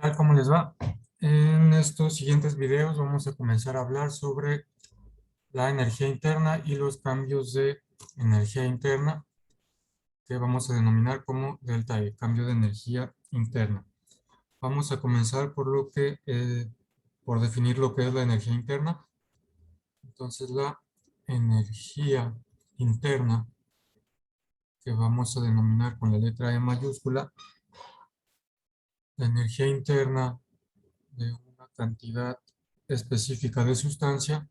Tal como les va. En estos siguientes videos vamos a comenzar a hablar sobre la energía interna y los cambios de energía interna que vamos a denominar como delta E, cambio de energía interna. Vamos a comenzar por definir lo que es la energía interna. Entonces la energía interna, que vamos a denominar con la letra E mayúscula, la energía interna de una cantidad específica de sustancia,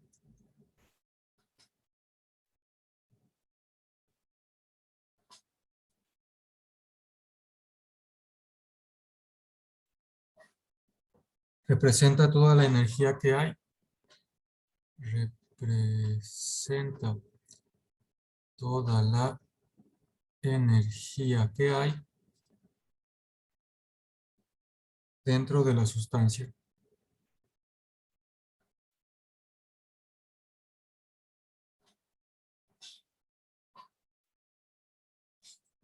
representa toda la energía que hay, representa toda la energía que hay dentro de la sustancia.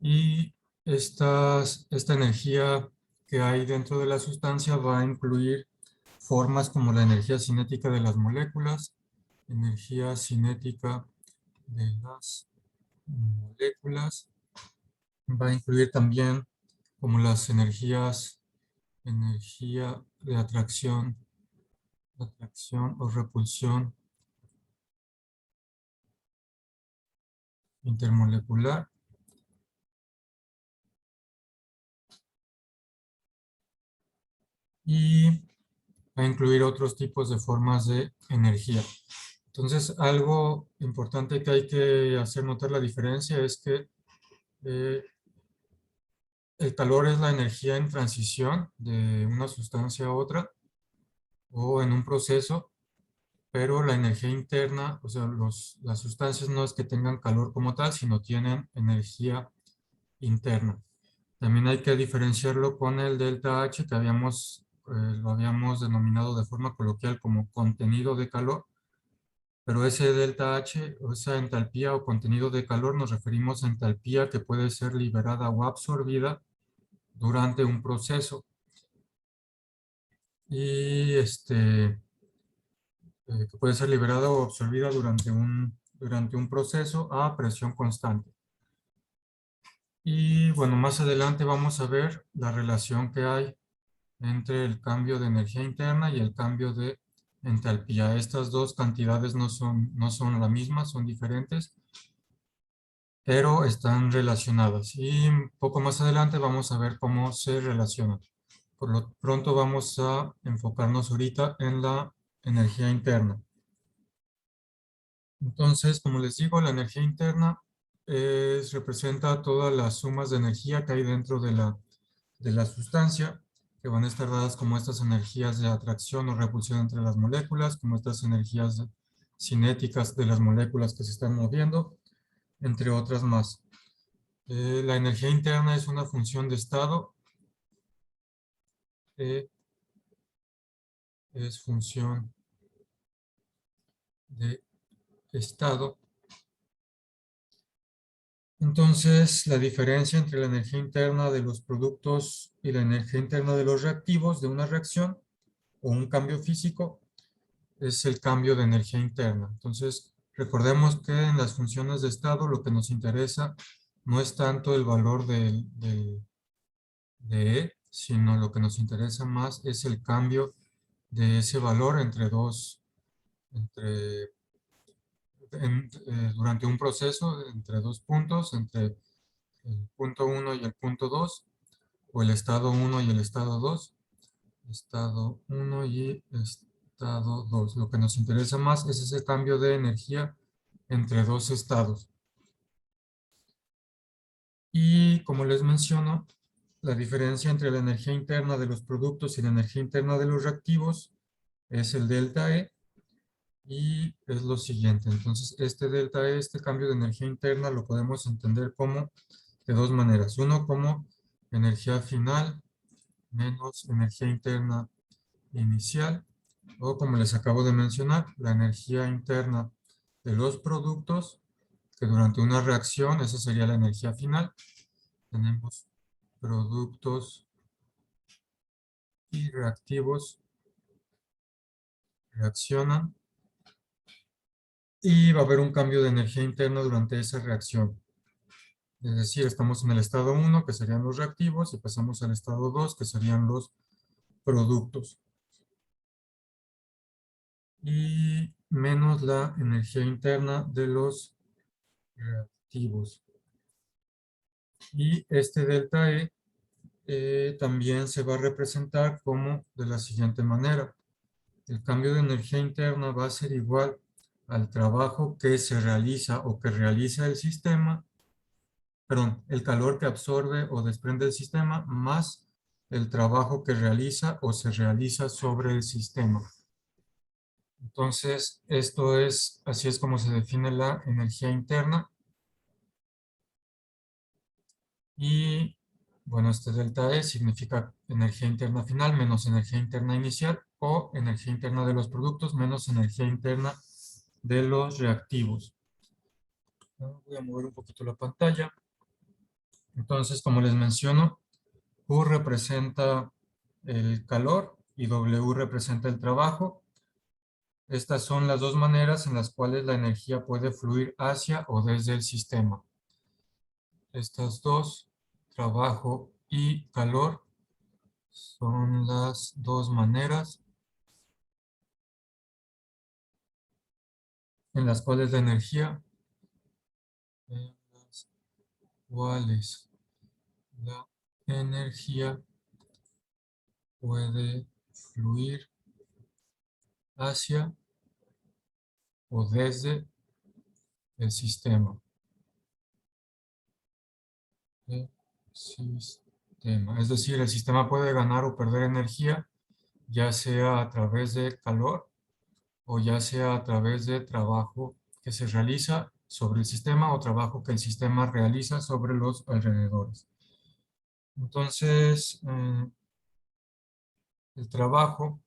Y esta energía que hay dentro de la sustancia va a incluir formas como la energía cinética de las moléculas, energía cinética de las moléculas, va a incluir también como las energía de atracción o repulsión intermolecular, y va a incluir otros tipos de formas de energía. Entonces, algo importante que hay que hacer notar la diferencia es que el calor es la energía en transición de una sustancia a otra o en un proceso, pero la energía interna, o sea, las sustancias no es que tengan calor como tal, sino tienen energía interna. También hay que diferenciarlo con el delta H, que lo habíamos denominado de forma coloquial como contenido de calor, pero ese delta H, o esa entalpía o contenido de calor, nos referimos a entalpía que puede ser liberada o absorbida durante un proceso. Y que puede ser liberada o absorbida durante un proceso a presión constante. Y bueno, más adelante vamos a ver la relación que hay entre el cambio de energía interna y el cambio de entalpía. Estas dos cantidades no son la misma, son diferentes, pero están relacionadas. Y un poco más adelante vamos a ver cómo se relacionan. Por lo pronto vamos a enfocarnos ahorita en la energía interna. Entonces, como les digo, la energía interna representa todas las sumas de energía que hay dentro de la sustancia, que van a estar dadas como estas energías de atracción o repulsión entre las moléculas, como estas energías cinéticas de las moléculas que se están moviendo, entre otras más. La energía interna es una función de estado, es función de estado. Entonces, la diferencia entre la energía interna de los productos y la energía interna de los reactivos de una reacción o un cambio físico es el cambio de energía interna. Entonces, recordemos que en las funciones de estado lo que nos interesa no es tanto el valor de E, sino lo que nos interesa más es el cambio de ese valor durante un proceso, entre dos puntos, entre el punto 1 y el punto 2, o el estado 1 y el estado 2, estado 1 y estado 2. Lo que nos interesa más es ese cambio de energía entre dos estados. Y como les menciono, la diferencia entre la energía interna de los productos y la energía interna de los reactivos es el delta E, y es lo siguiente. Entonces, este delta E, este cambio de energía interna, lo podemos entender como de dos maneras. Uno, como energía final menos energía interna inicial, o como les acabo de mencionar, la energía interna de los productos, que durante una reacción, esa sería la energía final. Tenemos productos y reactivos reaccionan y va a haber un cambio de energía interna durante esa reacción. Es decir, estamos en el estado 1, que serían los reactivos, y pasamos al estado 2, que serían los productos. Y menos la energía interna de los reactivos. Y este delta E también se va a representar como de la siguiente manera. El cambio de energía interna va a ser igual al trabajo que se realiza o que realiza el sistema, perdón, el calor que absorbe o desprende el sistema más el trabajo que realiza o se realiza sobre el sistema. Entonces, así es como se define la energía interna. Y, bueno, este delta E significa energía interna final menos energía interna inicial o energía interna de los productos menos energía interna de los reactivos. Voy a mover un poquito la pantalla. Entonces, como les menciono, Q representa el calor y W representa el trabajo. Estas son las dos maneras en las cuales la energía puede fluir hacia o desde el sistema. Estas dos, trabajo y calor, son las dos maneras en las cuales la energía puede fluir hacia o desde el sistema. Es decir, el sistema puede ganar o perder energía, ya sea a través de calor o ya sea a través de trabajo que se realiza sobre el sistema o trabajo que el sistema realiza sobre los alrededores. Entonces, el trabajo,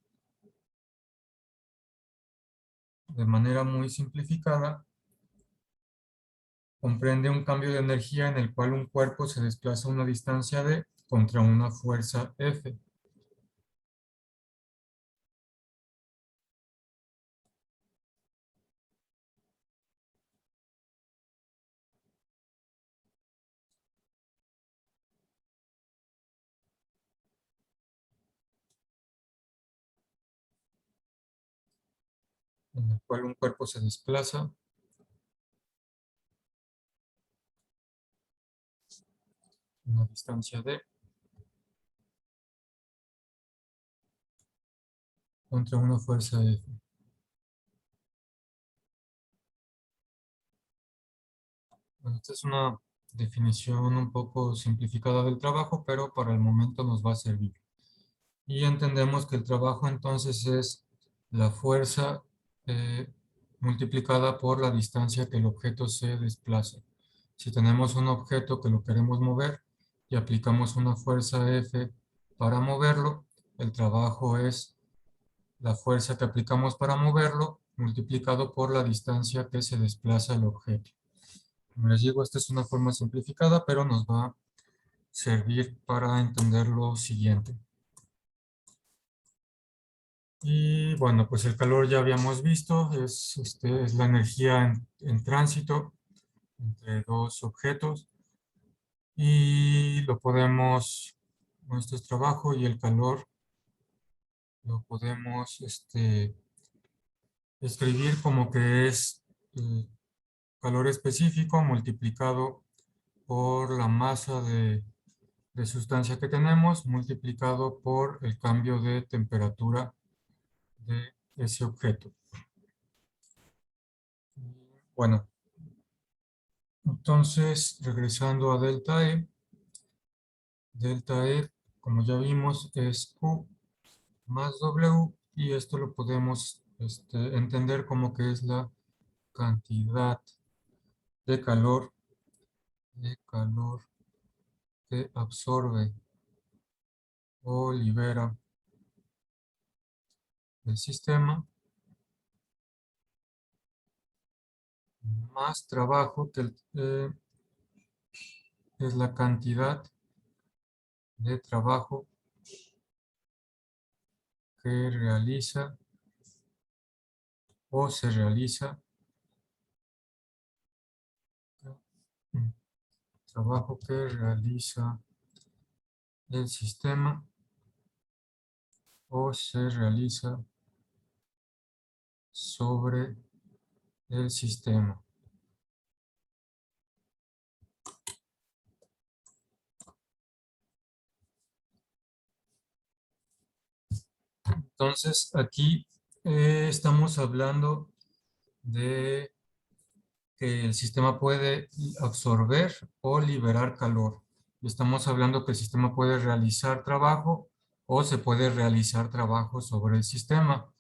de manera muy simplificada, comprende un cambio de energía en el cual un cuerpo se desplaza a una distancia d contra una fuerza F. En el cual un cuerpo se desplaza a una distancia d contra una fuerza F. Bueno, esta es una definición un poco simplificada del trabajo, pero para el momento nos va a servir. Y entendemos que el trabajo entonces es la fuerza multiplicada por la distancia que el objeto se desplaza. Si tenemos un objeto que lo queremos mover y aplicamos una fuerza F para moverlo, el trabajo es la fuerza que aplicamos para moverlo multiplicado por la distancia que se desplaza el objeto. Como les digo, esta es una forma simplificada, pero nos va a servir para entender lo siguiente. Y bueno, pues el calor ya habíamos visto, es la energía en tránsito entre dos objetos y lo podemos, esto es trabajo y el calor lo podemos escribir como que es calor específico multiplicado por la masa de sustancia que tenemos multiplicado por el cambio de temperatura de ese objeto. Bueno, entonces regresando a delta E, como ya vimos, es Q más W y esto lo podemos entender como que es la cantidad de calor que absorbe o libera el sistema más trabajo que es la cantidad de trabajo que realiza o se realiza, trabajo que realiza el sistema o se realiza sobre el sistema. Entonces, aquí estamos hablando de que el sistema puede absorber o liberar calor. Estamos hablando que el sistema puede realizar trabajo o se puede realizar trabajo sobre el sistema.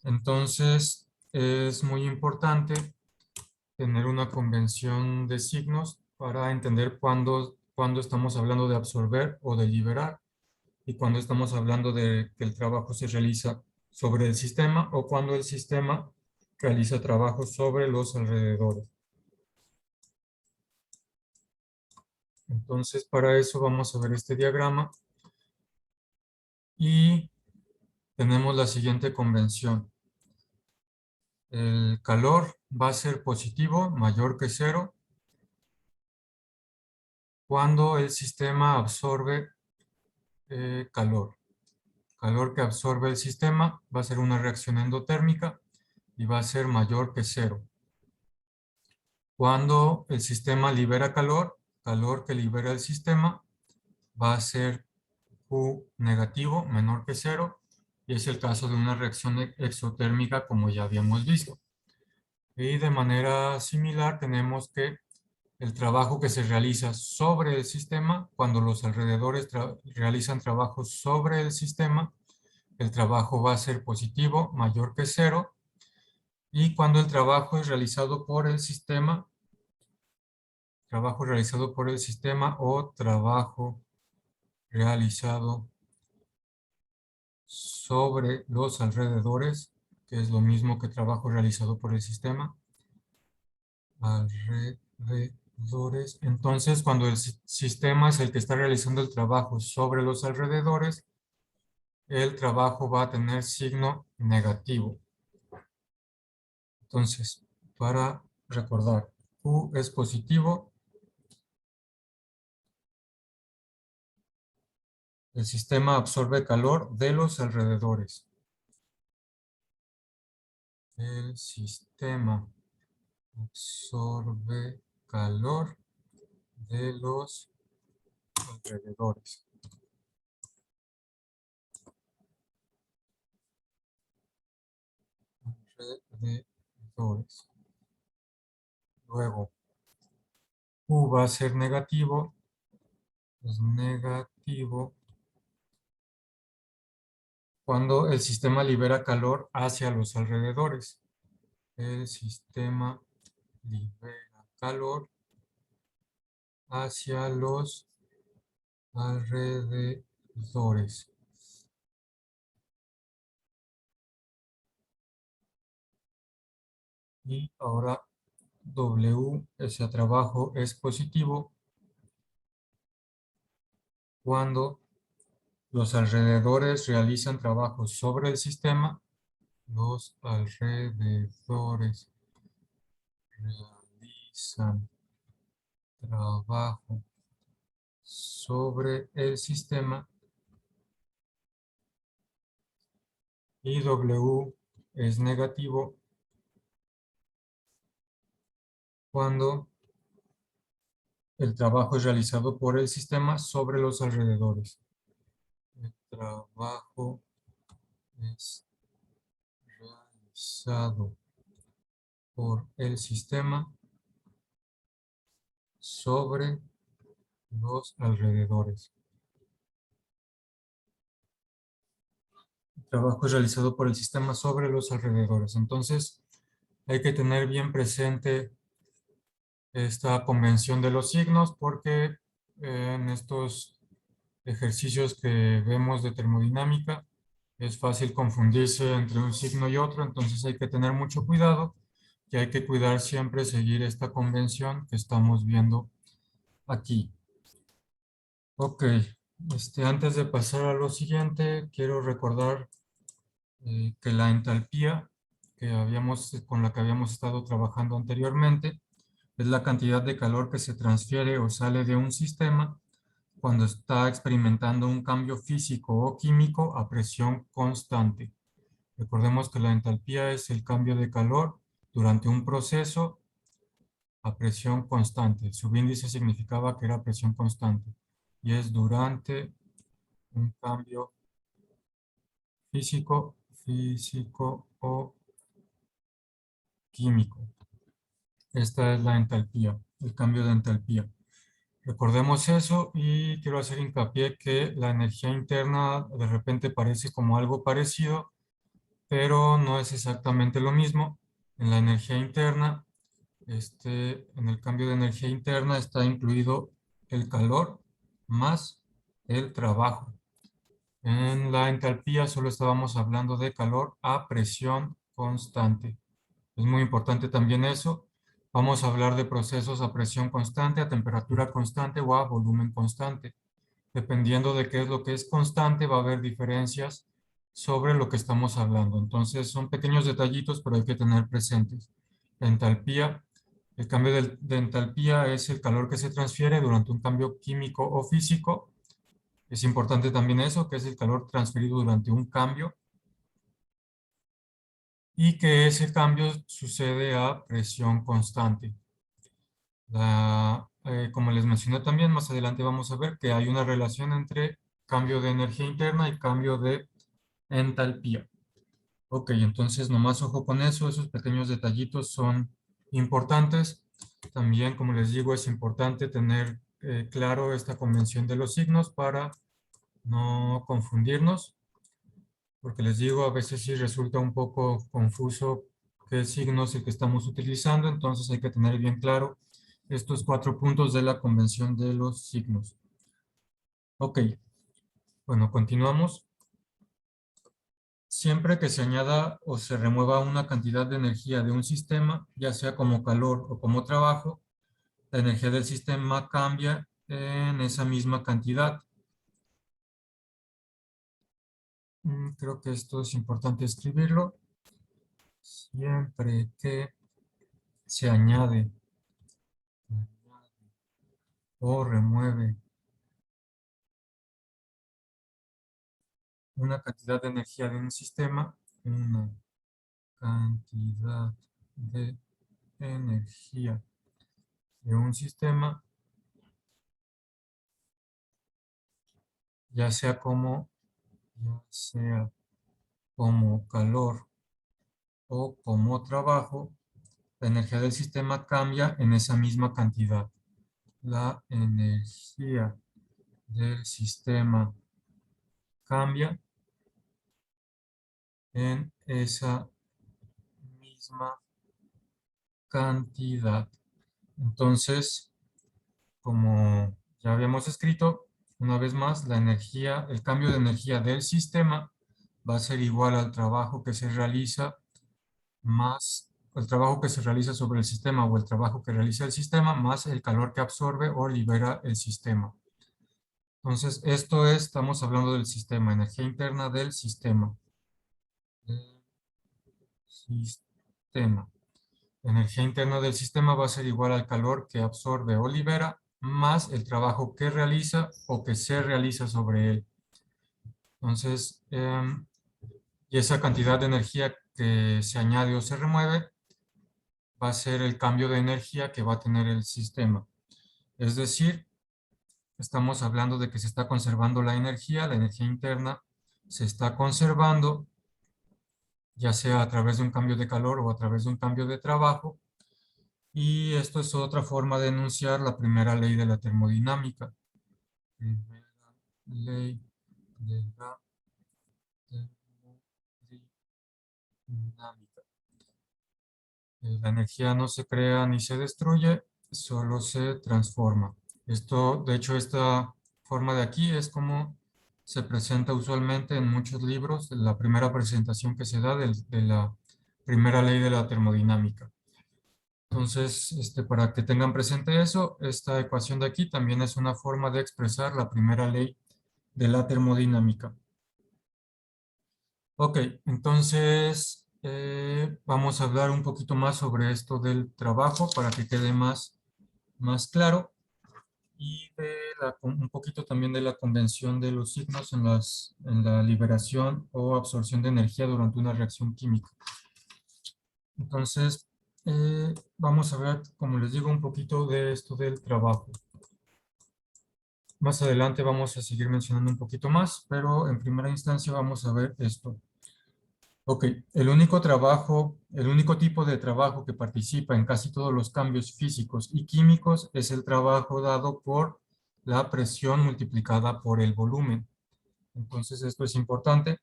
Entonces, es muy importante tener una convención de signos para entender cuándo estamos hablando de absorber o de liberar y cuándo estamos hablando de que el trabajo se realiza sobre el sistema o cuando el sistema realiza trabajo sobre los alrededores. Entonces, para eso vamos a ver este diagrama y tenemos la siguiente convención. El calor va a ser positivo, mayor que cero, cuando el sistema absorbe calor. Calor que absorbe el sistema va a ser una reacción endotérmica y va a ser mayor que cero. Cuando el sistema libera calor, calor que libera el sistema va a ser Q negativo, menor que cero, y es el caso de una reacción exotérmica como ya habíamos visto. Y de manera similar tenemos que el trabajo que se realiza sobre el sistema, cuando los alrededores realizan trabajos sobre el sistema, el trabajo va a ser positivo, mayor que cero, y cuando el trabajo es realizado por el sistema, trabajo realizado por el sistema o trabajo realizado sobre los alrededores, que es lo mismo que trabajo realizado por el sistema, alrededores. Entonces, cuando el sistema es el que está realizando el trabajo sobre los alrededores, el trabajo va a tener signo negativo. Entonces, para recordar, Q es positivo, el sistema absorbe calor de los alrededores. El sistema absorbe calor de los alrededores. Alrededores. Luego, Q va a ser negativo, es negativo cuando el sistema libera calor hacia los alrededores. El sistema libera calor hacia los alrededores. Y ahora W, ese trabajo es positivo cuando los alrededores realizan trabajo sobre el sistema. Los alrededores realizan trabajo sobre el sistema y W es negativo cuando el trabajo es realizado por el sistema sobre los alrededores. El trabajo es realizado por el sistema sobre los alrededores. El trabajo es realizado por el sistema sobre los alrededores. Entonces, hay que tener bien presente esta convención de los signos porque en estos ejercicios que vemos de termodinámica es fácil confundirse entre un signo y otro, entonces hay que tener mucho cuidado y hay que cuidar siempre seguir esta convención que estamos viendo aquí. Ok, antes de pasar a lo siguiente, quiero recordar que la entalpía con la que habíamos estado trabajando anteriormente es la cantidad de calor que se transfiere o sale de un sistema cuando está experimentando un cambio físico o químico a presión constante. Recordemos que la entalpía es el cambio de calor durante un proceso a presión constante. Subíndice significaba que era presión constante y es durante un cambio físico o químico. Esta es la entalpía, el cambio de entalpía. Recordemos eso y quiero hacer hincapié que la energía interna de repente parece como algo parecido, pero no es exactamente lo mismo. En la energía interna, en el cambio de energía interna está incluido el calor más el trabajo. En la entalpía solo estábamos hablando de calor a presión constante. Es muy importante también eso. Vamos a hablar de procesos a presión constante, a temperatura constante o a volumen constante. Dependiendo de qué es lo que es constante, va a haber diferencias sobre lo que estamos hablando. Entonces, son pequeños detallitos, pero hay que tener presentes. La entalpía, el cambio de entalpía es el calor que se transfiere durante un cambio químico o físico. Es importante también eso, que es el calor transferido durante un cambio y que ese cambio sucede a presión constante. Como les mencioné también, más adelante vamos a ver que hay una relación entre cambio de energía interna y cambio de entalpía. Ok, entonces nomás ojo con eso, esos pequeños detallitos son importantes. También, como les digo, es importante tener claro esta convención de los signos para no confundirnos, porque les digo, a veces sí resulta un poco confuso qué signo es el que estamos utilizando, entonces hay que tener bien claro estos 4 puntos de la convención de los signos. Ok, bueno, continuamos. Siempre que se añada o se remueva una cantidad de energía de un sistema, ya sea como calor o como trabajo, la energía del sistema cambia en esa misma cantidad. Creo que esto es importante escribirlo. Siempre que se añade o remueve una cantidad de energía de un sistema, una cantidad de energía de un sistema, ya sea como, ya sea como calor o como trabajo, la energía del sistema cambia en esa misma cantidad. La energía del sistema cambia en esa misma cantidad. Entonces, como ya habíamos escrito, una vez más, la energía, el cambio de energía del sistema va a ser igual al trabajo que se realiza más el trabajo que se realiza sobre el sistema o el trabajo que realiza el sistema más el calor que absorbe o libera el sistema. Entonces, estamos hablando del sistema, energía interna del sistema. Sistema. La energía interna del sistema va a ser igual al calor que absorbe o libera más el trabajo que realiza o que se realiza sobre él. Entonces, y esa cantidad de energía que se añade o se remueve va a ser el cambio de energía que va a tener el sistema. Es decir, estamos hablando de que se está conservando la energía interna se está conservando, ya sea a través de un cambio de calor o a través de un cambio de trabajo. Y esto es otra forma de enunciar la primera ley de la termodinámica. Primera ley de la termodinámica. La energía no se crea ni se destruye, solo se transforma. Esto, de hecho, esta forma de aquí es como se presenta usualmente en muchos libros, la primera presentación que se da de la primera ley de la termodinámica. Entonces, para que tengan presente eso, esta ecuación de aquí también es una forma de expresar la primera ley de la termodinámica. Ok, entonces vamos a hablar un poquito más sobre esto del trabajo para que quede más claro y un poquito también de la convención de los signos en la liberación o absorción de energía durante una reacción química. Entonces, vamos a ver, como les digo, un poquito de esto del trabajo. Más adelante vamos a seguir mencionando un poquito más, pero en primera instancia vamos a ver esto. Ok, el único tipo de trabajo que participa en casi todos los cambios físicos y químicos es el trabajo dado por la presión multiplicada por el volumen. Entonces, esto es importante.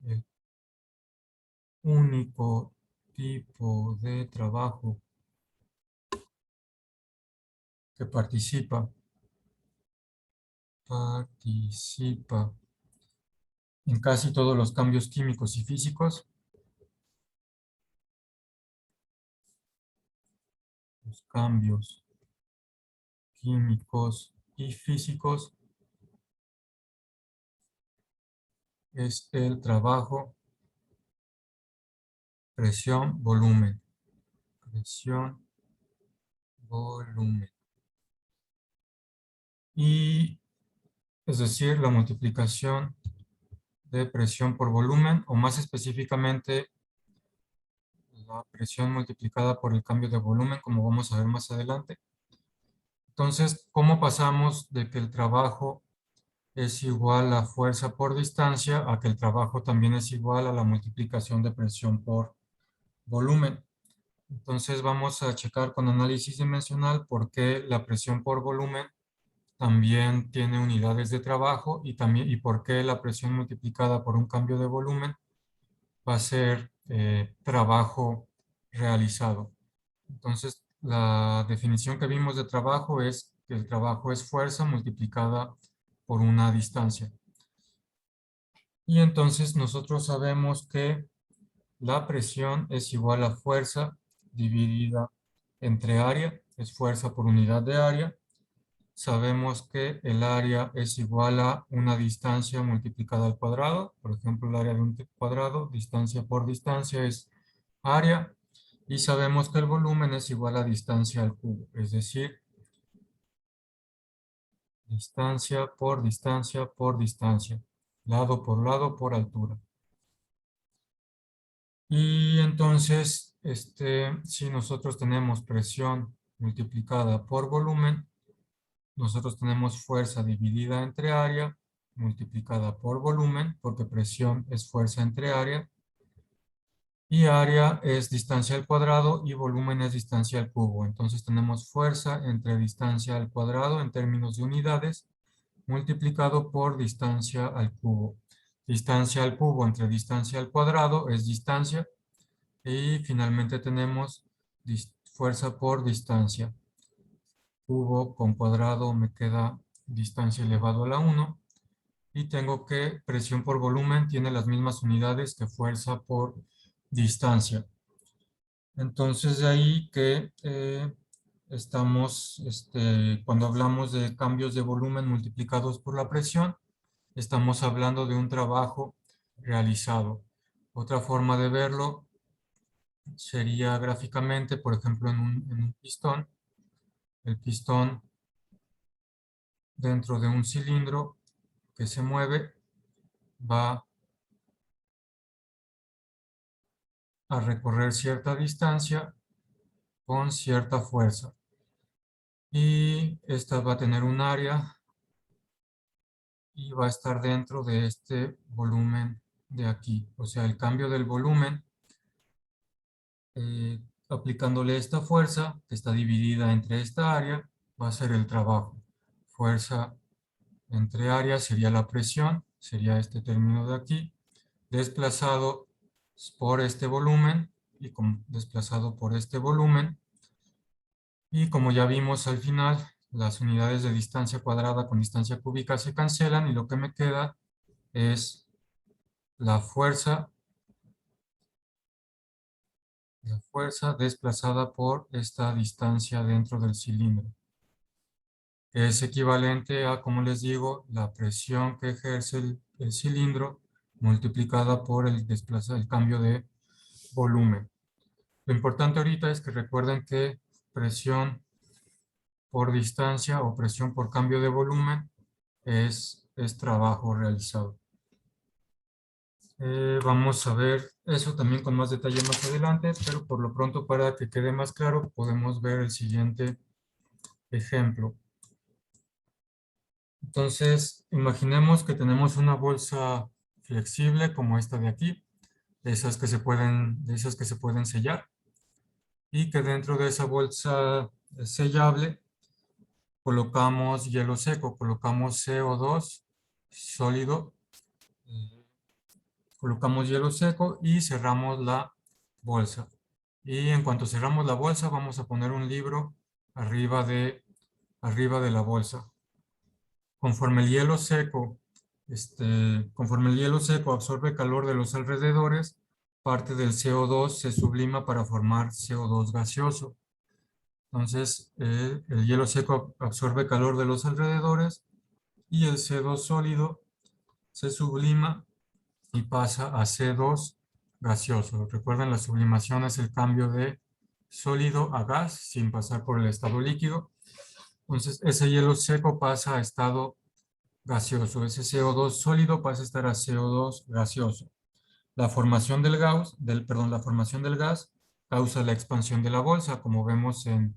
El único tipo de trabajo que participa en casi todos los cambios químicos y físicos, los cambios químicos y físicos es el trabajo presión, volumen. Presión, volumen. Y es decir, la multiplicación de presión por volumen, o más específicamente, la presión multiplicada por el cambio de volumen, como vamos a ver más adelante. Entonces, ¿cómo pasamos de que el trabajo es igual a fuerza por distancia a que el trabajo también es igual a la multiplicación de presión por volumen? Entonces, vamos a checar con análisis dimensional por qué la presión por volumen también tiene unidades de trabajo y por qué la presión multiplicada por un cambio de volumen va a ser trabajo realizado. Entonces, la definición que vimos de trabajo es que el trabajo es fuerza multiplicada por una distancia. Y entonces nosotros sabemos que la presión es igual a fuerza dividida entre área, es fuerza por unidad de área. Sabemos que el área es igual a una distancia multiplicada al cuadrado. Por ejemplo, el área de un cuadrado, distancia por distancia es área. Y sabemos que el volumen es igual a distancia al cubo, es decir, distancia por distancia por distancia, lado por altura. Y entonces, si nosotros tenemos presión multiplicada por volumen, nosotros tenemos fuerza dividida entre área multiplicada por volumen, porque presión es fuerza entre área, y área es distancia al cuadrado y volumen es distancia al cubo. Entonces tenemos fuerza entre distancia al cuadrado en términos de unidades, multiplicado por distancia al cubo. Distancia al cubo entre distancia al cuadrado es distancia, y finalmente tenemos fuerza por distancia. Cubo con cuadrado me queda distancia elevado a la 1. Y tengo que presión por volumen tiene las mismas unidades que fuerza por distancia. Entonces de ahí que cuando hablamos de cambios de volumen multiplicados por la presión, estamos hablando de un trabajo realizado. Otra forma de verlo sería gráficamente, por ejemplo, en un pistón. El pistón dentro de un cilindro que se mueve va a recorrer cierta distancia con cierta fuerza. Y esta va a tener un área y va a estar dentro de este volumen de aquí. O sea, el cambio del volumen, aplicándole esta fuerza, que está dividida entre esta área, va a ser el trabajo. Fuerza entre área sería la presión, sería este término de aquí, desplazado por este volumen y desplazado por este volumen. Y como ya vimos al final, las unidades de distancia cuadrada con distancia cúbica se cancelan y lo que me queda es la fuerza desplazada por esta distancia dentro del cilindro. Es equivalente a, como les digo, la presión que ejerce el cilindro multiplicada por el cambio de volumen. Lo importante ahorita es que recuerden que presión por distancia o presión por cambio de volumen es trabajo realizado. Vamos a ver eso también con más detalle más adelante, pero por lo pronto, para que quede más claro, podemos ver el siguiente ejemplo. Entonces, imaginemos que tenemos una bolsa flexible como esta de aquí, de esas que se pueden sellar, y que dentro de esa bolsa sellable colocamos hielo seco, colocamos CO2 sólido, colocamos hielo seco y cerramos la bolsa. Y en cuanto cerramos la bolsa, vamos a poner un libro arriba de la bolsa. Conforme el hielo seco, conforme el hielo seco absorbe calor de los alrededores, parte del CO2 se sublima para formar CO2 gaseoso. Entonces, el hielo seco absorbe calor de los alrededores y el CO2 sólido se sublima y pasa a C2 gaseoso. Recuerden, la sublimación es el cambio de sólido a gas sin pasar por el estado líquido. Entonces, ese hielo seco pasa a estado gaseoso. Ese CO2 sólido pasa a estar a CO2 gaseoso. La formación del la formación del gas causa la expansión de la bolsa, como vemos en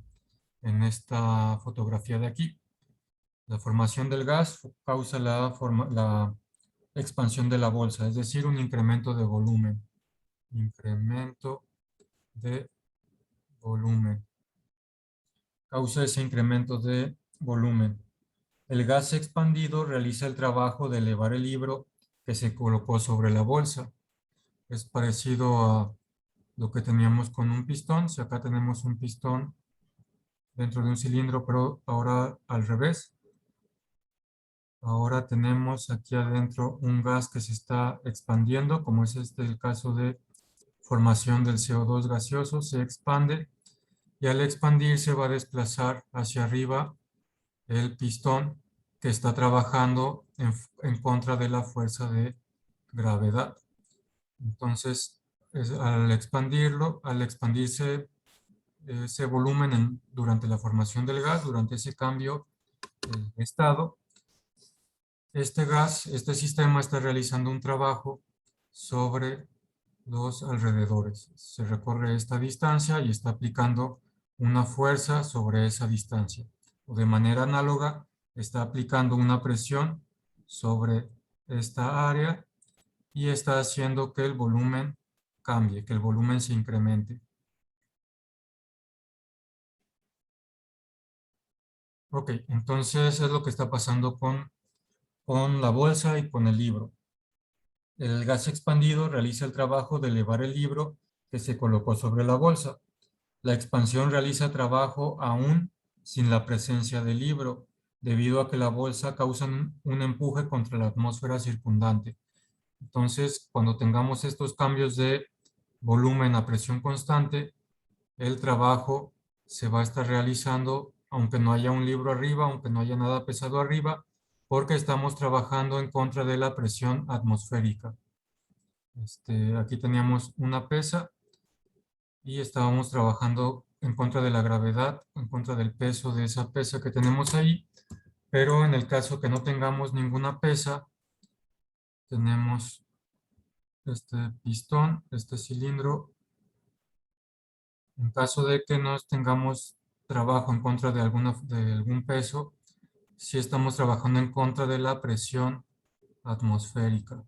esta fotografía de aquí. La formación del gas causa la expansión de la bolsa, es decir, un incremento de volumen. Incremento de volumen. Causa ese incremento de volumen. El gas expandido realiza el trabajo de elevar el libro que se colocó sobre la bolsa. Es parecido a lo que teníamos con un pistón. Si acá tenemos un pistón dentro de un cilindro, pero ahora al revés. Ahora tenemos aquí adentro un gas que se está expandiendo, como es el caso de formación del CO2 gaseoso, se expande y al expandirse va a desplazar hacia arriba el pistón que está trabajando en contra de la fuerza de gravedad. Entonces, al expandirse ese volumen durante la formación del gas, durante ese cambio de estado, este sistema está realizando un trabajo sobre los alrededores. Se recorre esta distancia y está aplicando una fuerza sobre esa distancia. O de manera análoga, está aplicando una presión sobre esta área y está haciendo que el volumen cambie, que el volumen se incremente. Ok, entonces es lo que está pasando con la bolsa y con el libro. El gas expandido realiza el trabajo de elevar el libro que se colocó sobre la bolsa. La expansión realiza trabajo aún sin la presencia del libro, debido a que la bolsa causa un empuje contra la atmósfera circundante. Entonces, cuando tengamos estos cambios de volumen a presión constante, el trabajo se va a estar realizando aunque no haya un libro arriba, aunque no haya nada pesado arriba, porque estamos trabajando en contra de la presión atmosférica. Aquí teníamos una pesa y estábamos trabajando en contra de la gravedad, en contra del peso de esa pesa que tenemos ahí, pero en el caso que no tengamos ninguna pesa, tenemos este pistón, este cilindro. En caso de que no tengamos trabajo en contra de algún peso, sí estamos trabajando en contra de la presión atmosférica.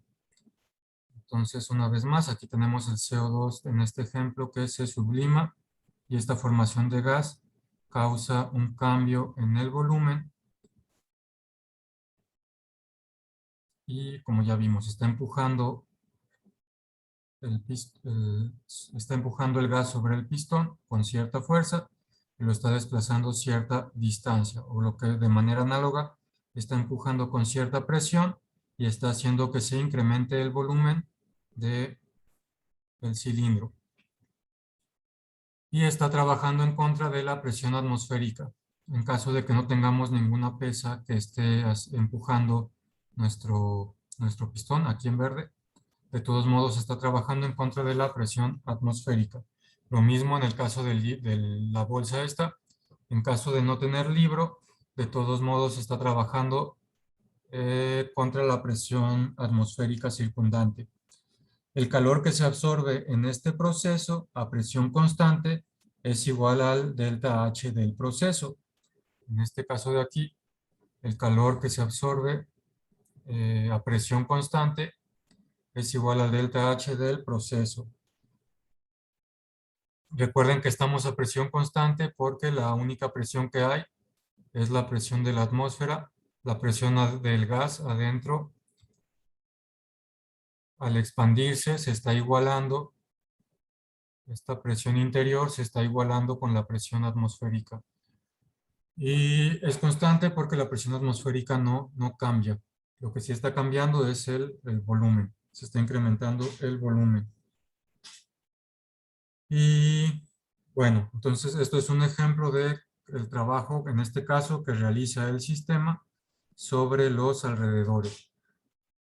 Entonces, una vez más, aquí tenemos el CO2 en este ejemplo que se sublima y esta formación de gas causa un cambio en el volumen y, como ya vimos, está empujando el gas sobre el pistón con cierta fuerza y lo está desplazando cierta distancia, o lo que de manera análoga está empujando con cierta presión y está haciendo que se incremente el volumen del cilindro. Y está trabajando en contra de la presión atmosférica. En caso de que no tengamos ninguna pesa que esté empujando nuestro pistón aquí en verde, de todos modos está trabajando en contra de la presión atmosférica. Lo mismo en el caso de la bolsa esta. En caso de no tener libro, de todos modos está trabajando contra la presión atmosférica circundante. El calor que se absorbe en este proceso a presión constante es igual al delta H del proceso. En este caso de aquí, el calor que se absorbe a presión constante es igual al delta H del proceso. Recuerden que estamos a presión constante porque la única presión que hay es la presión de la atmósfera. La presión del gas adentro, al expandirse, se está igualando. Esta presión interior se está igualando con la presión atmosférica. Y es constante porque la presión atmosférica no cambia. Lo que sí está cambiando es el volumen. Se está incrementando el volumen. Y bueno, entonces esto es un ejemplo del trabajo, en este caso, que realiza el sistema sobre los alrededores.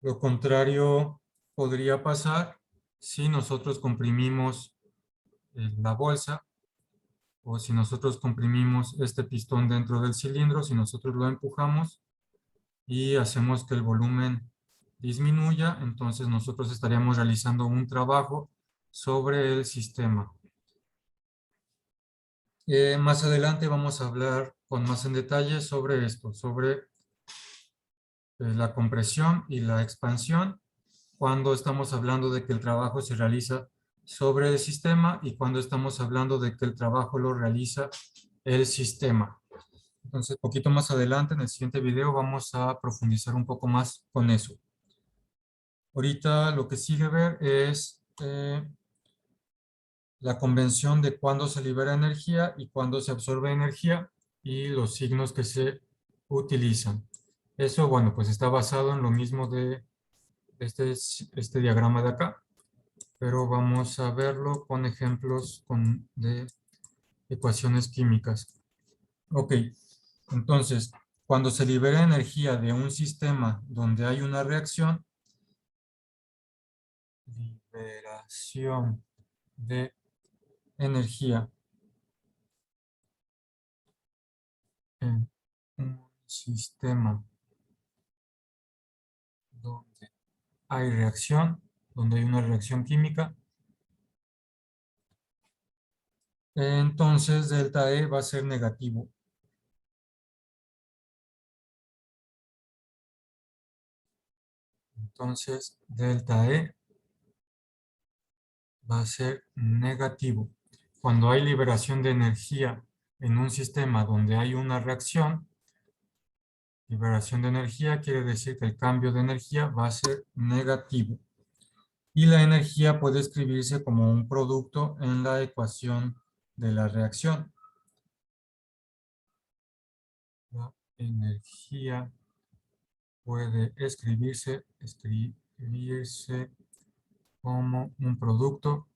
Lo contrario podría pasar si nosotros comprimimos la bolsa o si nosotros comprimimos este pistón dentro del cilindro, si nosotros lo empujamos y hacemos que el volumen disminuya, entonces nosotros estaríamos realizando un trabajo sobre el sistema. Más adelante vamos a hablar con más en detalle sobre esto, sobre la compresión y la expansión, cuando estamos hablando de que el trabajo se realiza sobre el sistema y cuando estamos hablando de que el trabajo lo realiza el sistema. Entonces, poquito más adelante, en el siguiente video, vamos a profundizar un poco más con eso. Ahorita lo que sigue ver es la convención de cuándo se libera energía y cuándo se absorbe energía y los signos que se utilizan. Eso, bueno, pues está basado en lo mismo de este diagrama de acá, pero vamos a verlo con ejemplos de ecuaciones químicas. Ok, entonces, cuando se libera energía de un sistema donde hay una reacción, liberación de energía en un sistema donde hay reacción, donde hay una reacción química, entonces delta E va a ser negativo. Entonces delta E va a ser negativo. Cuando hay liberación de energía en un sistema donde hay una reacción, liberación de energía quiere decir que el cambio de energía va a ser negativo. Y la energía puede escribirse como un producto en la ecuación de la reacción. La energía puede escribirse como un producto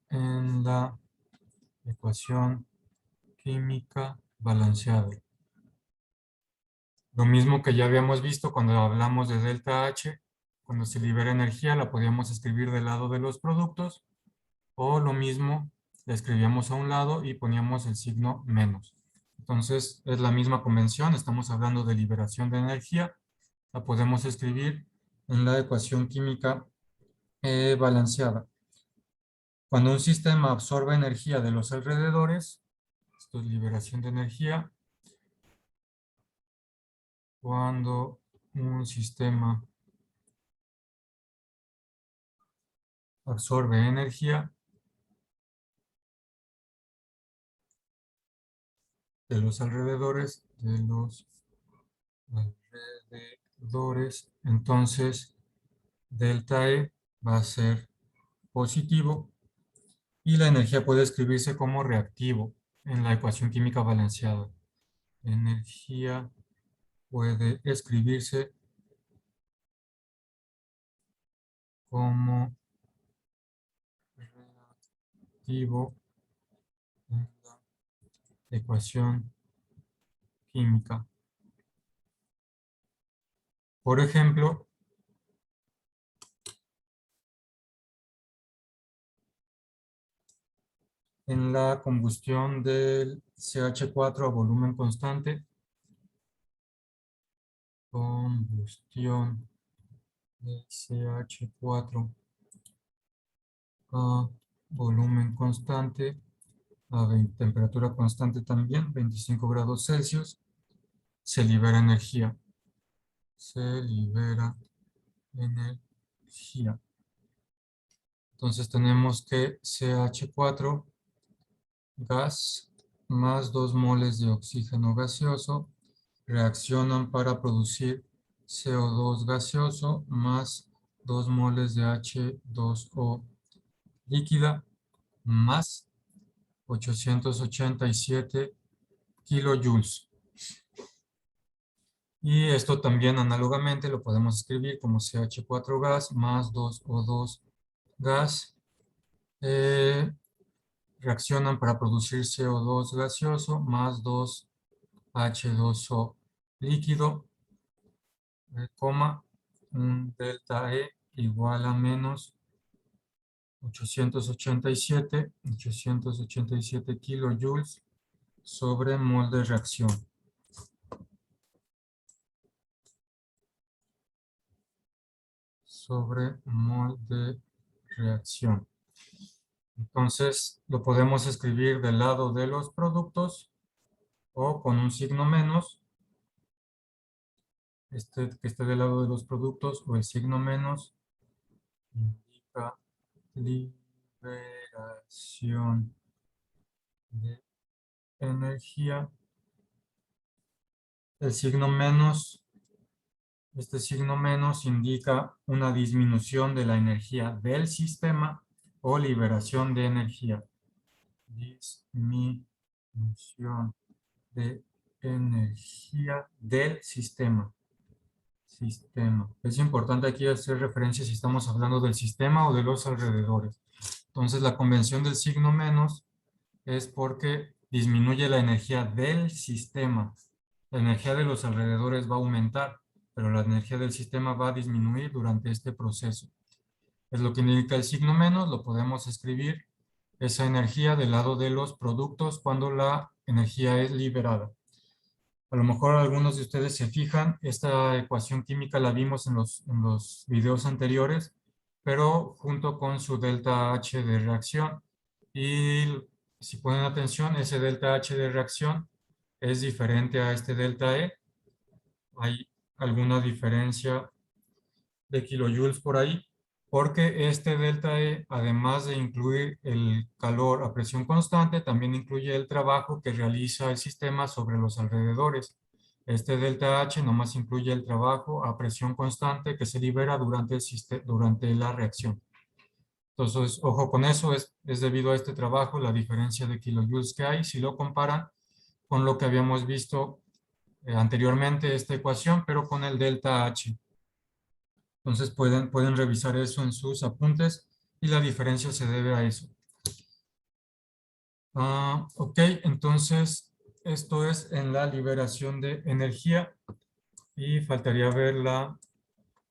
en la ecuación química balanceada. Lo mismo que ya habíamos visto cuando hablamos de delta H, cuando se libera energía la podíamos escribir del lado de los productos, o lo mismo, la escribíamos a un lado y poníamos el signo menos. Entonces es la misma convención, estamos hablando de liberación de energía, la podemos escribir en la ecuación química balanceada. Cuando un sistema absorbe energía de los alrededores, esto es liberación de energía. Cuando un sistema absorbe energía de los alrededores, entonces delta E va a ser positivo y la energía puede escribirse como reactivo en la ecuación química balanceada. Energía puede escribirse como reactivo en la ecuación química. Por ejemplo, en la combustión del CH4 a volumen constante. Combustión del CH4 a volumen constante, a temperatura constante también, 25 grados Celsius, se libera energía. Se libera energía. Entonces tenemos que CH4, gas, más 2 moles de oxígeno gaseoso, reaccionan para producir CO2 gaseoso más 2 moles de H2O líquida más 887 kilojoules. Y esto también análogamente lo podemos escribir como CH4 gas más 2O2 gas. Reaccionan para producir CO2 gaseoso más 2H2O líquido, un delta E igual a menos 887 kilojoules sobre mol de reacción. Sobre mol de reacción. Entonces, lo podemos escribir del lado de los productos o con un signo menos, que esté del lado de los productos, o el signo menos indica liberación de energía. El signo menos, este signo menos indica una disminución de la energía del sistema o liberación de energía. Disminución de energía del sistema. Es importante aquí hacer referencia si estamos hablando del sistema o de los alrededores. Entonces, la convención del signo menos es porque disminuye la energía del sistema. La energía de los alrededores va a aumentar, pero la energía del sistema va a disminuir durante este proceso. Es lo que indica el signo menos, lo podemos escribir esa energía del lado de los productos cuando la energía es liberada. A lo mejor algunos de ustedes se fijan, esta ecuación química la vimos en los videos anteriores, pero junto con su delta H de reacción. Y si ponen atención, ese delta H de reacción es diferente a este delta E. Hay alguna diferencia de kilojoules por ahí, porque este delta E, además de incluir el calor a presión constante, también incluye el trabajo que realiza el sistema sobre los alrededores. Este delta H nomás incluye el trabajo a presión constante que se libera durante la reacción. Entonces, ojo con eso, es debido a este trabajo la diferencia de kilojoules que hay, si lo comparan con lo que habíamos visto anteriormente, esta ecuación, pero con el delta H. Entonces pueden revisar eso en sus apuntes y la diferencia se debe a eso. Ok, entonces esto es en la liberación de energía y faltaría ver la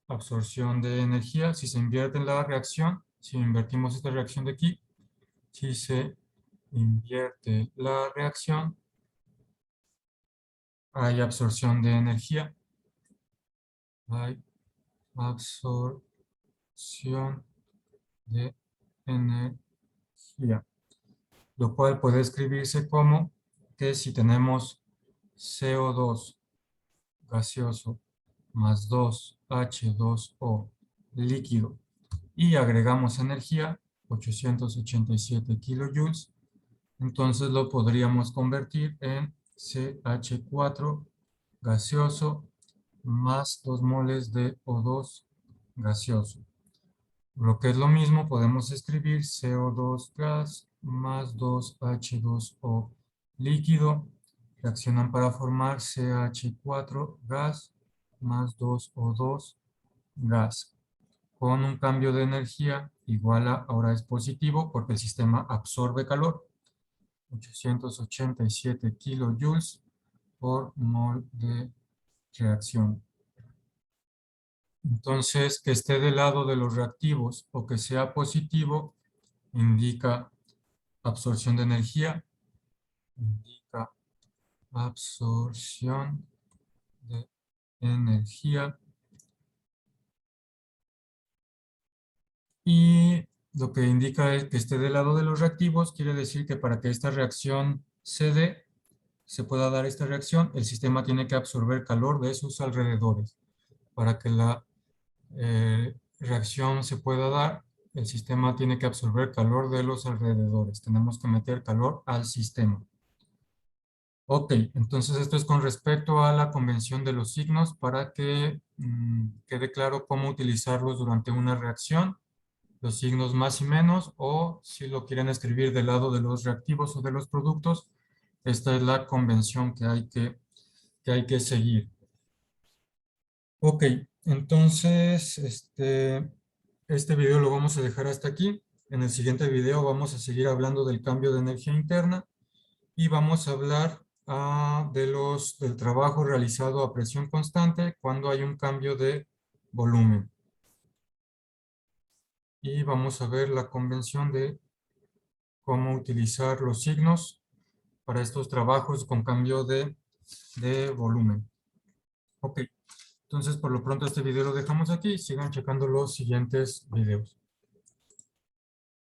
absorción de energía. Si se invierte en la reacción, si invertimos esta reacción de aquí, si se invierte la reacción, hay absorción de energía. Hay absorción de energía. Lo cual puede escribirse como que si tenemos CO2 gaseoso más 2H2O líquido y agregamos energía, 887 kilojoules, entonces lo podríamos convertir en CH4 gaseoso más 2 moles de O2 gaseoso. Lo que es lo mismo, podemos escribir CO2 gas más 2H2O líquido. Reaccionan para formar CH4 gas más 2O2 gas. Con un cambio de energía igual a, ahora es positivo porque el sistema absorbe calor. 887 kilojoules por mol de reacción. Entonces, que esté del lado de los reactivos o que sea positivo indica absorción de energía, indica absorción de energía. Y lo que indica es que esté del lado de los reactivos, quiere decir que para que esta reacción se dé, se pueda dar esta reacción, el sistema tiene que absorber calor de sus alrededores. Para que la reacción se pueda dar, el sistema tiene que absorber calor de los alrededores. Tenemos que meter calor al sistema. Ok, entonces esto es con respecto a la convención de los signos para que quede claro cómo utilizarlos durante una reacción, los signos más y menos, o si lo quieren escribir del lado de los reactivos o de los productos, esta es la convención que hay que seguir. Ok, entonces este video lo vamos a dejar hasta aquí. En el siguiente video vamos a seguir hablando del cambio de energía interna y vamos a hablar del trabajo realizado a presión constante cuando hay un cambio de volumen. Y vamos a ver la convención de cómo utilizar los signos para estos trabajos con cambio de volumen. Ok, entonces por lo pronto este video lo dejamos aquí. Sigan checando los siguientes videos.